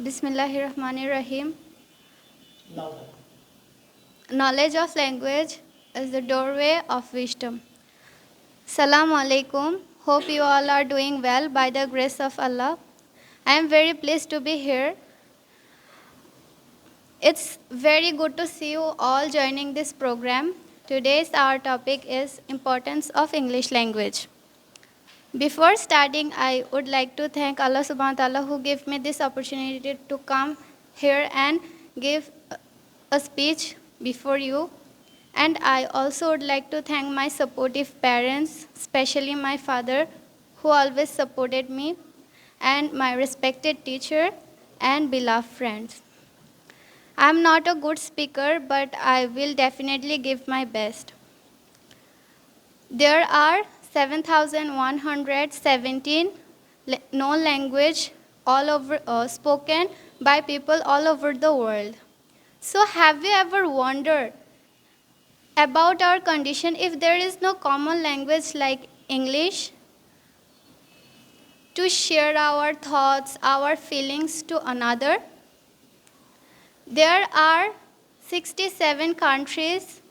Bismillahirrahmanirrahim. Knowledge of language is the doorway of wisdom. Assalamu alaikum. Hope you all are doing well by the grace of Allah. I am very pleased to be here. It's very good to see you all joining this program. Today's our topic is importance of English language. Before starting, I would like to thank Allah subhanahu wa ta'ala who gave me this opportunity to come here and give a speech before you. And I also would like to thank my supportive parents, especially my father, who always supported me, and my respected teacher and beloved friends. I'm not a good speaker, but I will definitely give my best. There are 7,117 known language all over spoken by people all over the world. So have you ever wondered about our condition if there is no common language like English to share our thoughts, our feelings to another? There are 67 countries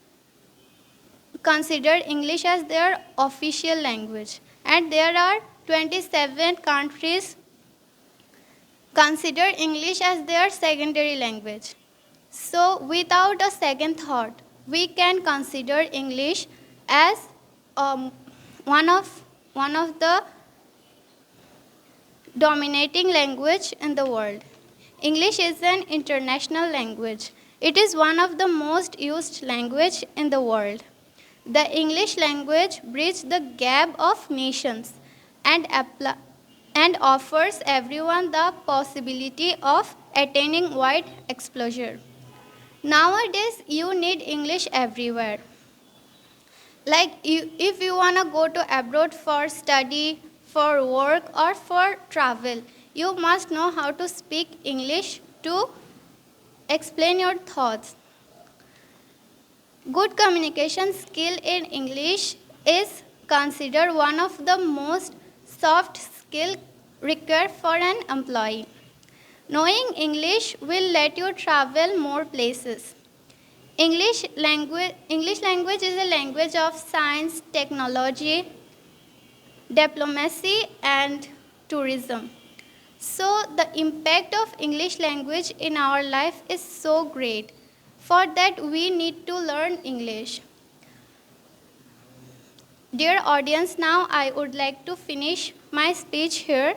consider English as their official language, and there are 27 countries consider English as their secondary language. So without a second thought, we can consider English as one of the dominating language in the world. English is an international language. It is one of the most used language in the world. The English language bridges the gap of nations and offers everyone the possibility of attaining wide exposure. Nowadays, you need English everywhere. Like if you want to go to abroad for study, for work, or for travel, you must know how to speak English to explain your thoughts. Good communication skill in English is considered one of the most soft skills required for an employee. Knowing English will let you travel more places. English language is a language of science, technology, diplomacy, and tourism. So the impact of English language in our life is so great. For that, we need to learn English. Dear audience, now I would like to finish my speech here.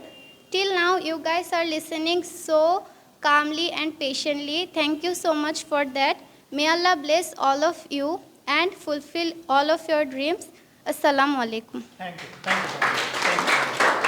Till now, you guys are listening so calmly and patiently. Thank you so much for that. May Allah bless all of you and fulfill all of your dreams. Assalamu alaikum. Thank you. Thank you.